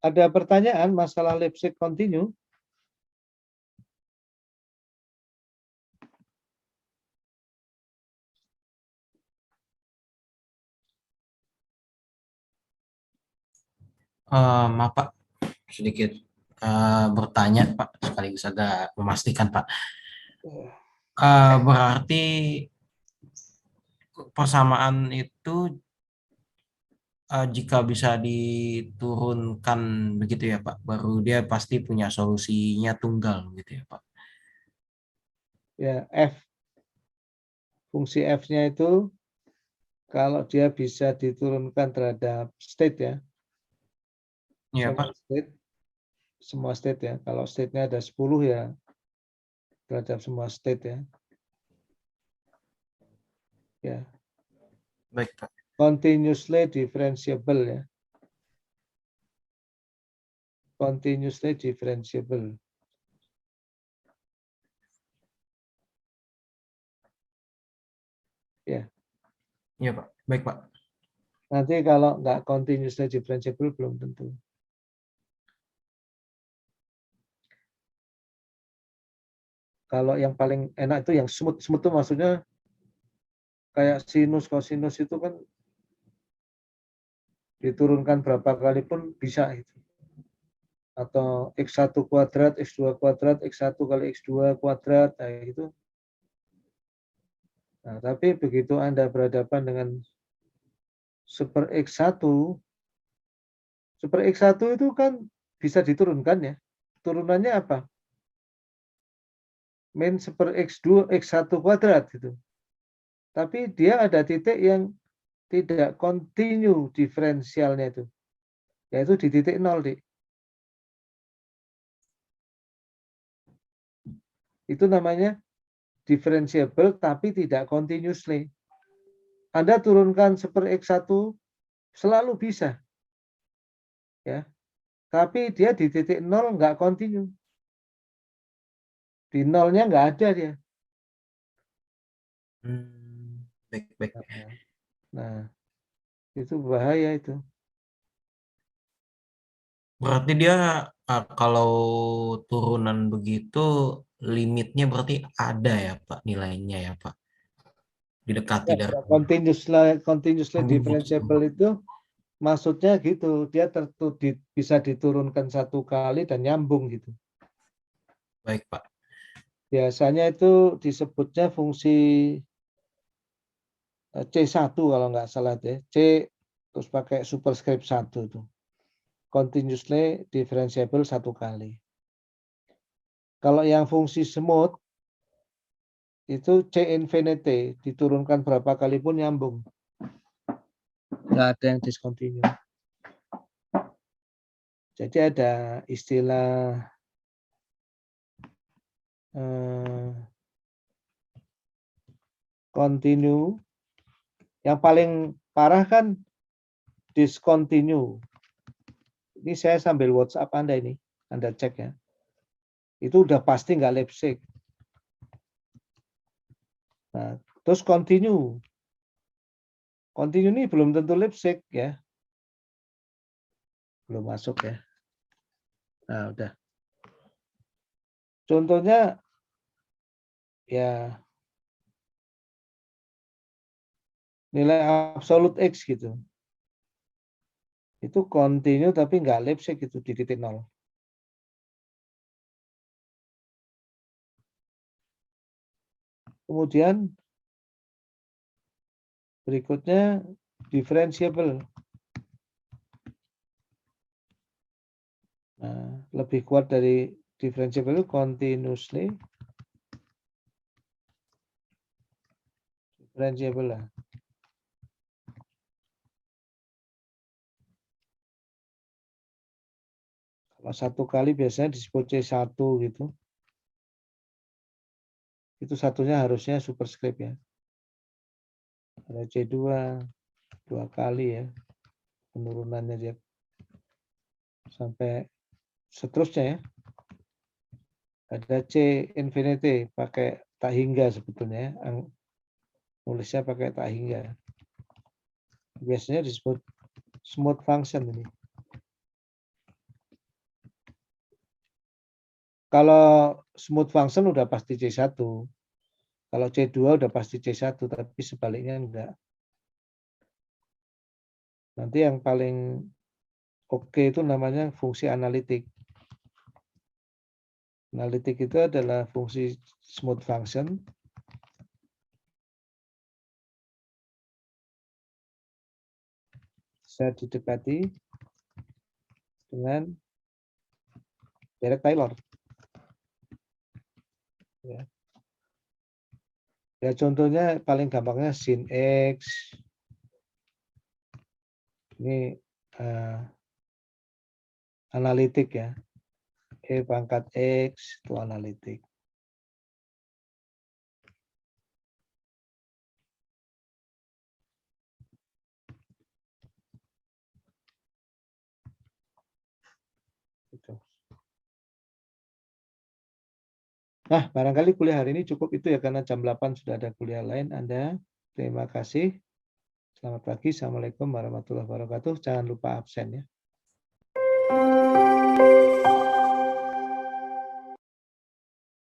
Ada pertanyaan masalah Lipschitz continue? Maaf Pak, sedikit bertanya Pak, sekaligus agak memastikan Pak. Berarti persamaan itu jika bisa diturunkan begitu ya Pak, baru dia pasti punya solusinya tunggal gitu ya Pak. Ya, fungsi F-nya itu kalau dia bisa diturunkan terhadap state ya, Iya Pak. semua state ya. Kalau state-nya ada 10 ya terhadap semua state ya. Ya, Baik Pak. continuously differentiable ya. Continuously differentiable. Ya, Iya Pak. Baik Pak. nanti kalau nggak continuously differentiable belum tentu. Kalau yang paling enak itu yang smooth. Smooth itu maksudnya kayak sinus, kosinus itu kan diturunkan berapa kali pun bisa itu. Atau X1 kuadrat, X2 kuadrat, X1 kali X2 kuadrat, nah itu. Nah, tapi begitu Anda berhadapan dengan super X1, super X1 itu kan bisa diturunkan ya. Turunannya apa? Min super X2, X1 kuadrat gitu. Tapi dia ada titik yang tidak continue diferensialnya itu. Yaitu di titik 0, Dik. Itu namanya differentiable tapi tidak continuously. Anda turunkan super X1 selalu bisa. Ya. Tapi dia di titik 0 nggak continue. Di nolnya nggak ada dia. Baik, baik. Nah, itu bahaya itu. Berarti dia kalau turunan begitu limitnya berarti ada ya Pak nilainya ya Pak. Didekati Ya, dari continuously oh, begitu. differentiable itu maksudnya gitu, dia bisa diturunkan satu kali dan nyambung gitu. Baik Pak. Biasanya itu disebutnya fungsi C1 kalau nggak salah deh. C terus pakai superscript 1 itu. Continuously differentiable satu kali. Kalau yang fungsi smooth itu C infinity diturunkan berapa kali pun nyambung. Nggak ada yang discontinue. Jadi ada istilah continue. Yang paling parah kan discontinue. Ini saya sambil WhatsApp Anda ini. Anda cek ya. Itu udah pasti nggak Lipschitz. Nah, terus continue. Continue ini belum tentu Lipschitz ya. Belum masuk ya. Nah, udah. Contohnya ya nilai absolut X gitu. Itu continue tapi nggak Lipschitz gitu di titik 0. Kemudian berikutnya differentiable. Nah, lebih kuat dari differentiable itu continuously differentiable lah. Kalau satu kali biasanya disebut C1 gitu. Itu satunya harusnya superscript ya. Ada C2 dua kali ya. Penurunannya dia sampai seterusnya ya. Ada C infinity pakai tak hingga sebetulnya. Nulisnya pakai tak hingga. Biasanya disebut smooth function ini. Kalau smooth function udah pasti C1. Kalau C2 udah pasti C1, tapi sebaliknya enggak. Nanti yang paling oke itu namanya fungsi analitik. Analitik itu adalah fungsi smooth function bisa didekati dengan direct Taylor. Ya contohnya paling gampangnya sin X. Ini analitik ya. E pangkat X itu analitik. Gitu. Nah, barangkali kuliah hari ini cukup itu ya, karena jam 8 sudah ada kuliah lain Anda. Terima kasih. Selamat pagi. Assalamualaikum warahmatullahi wabarakatuh. Jangan lupa absen ya.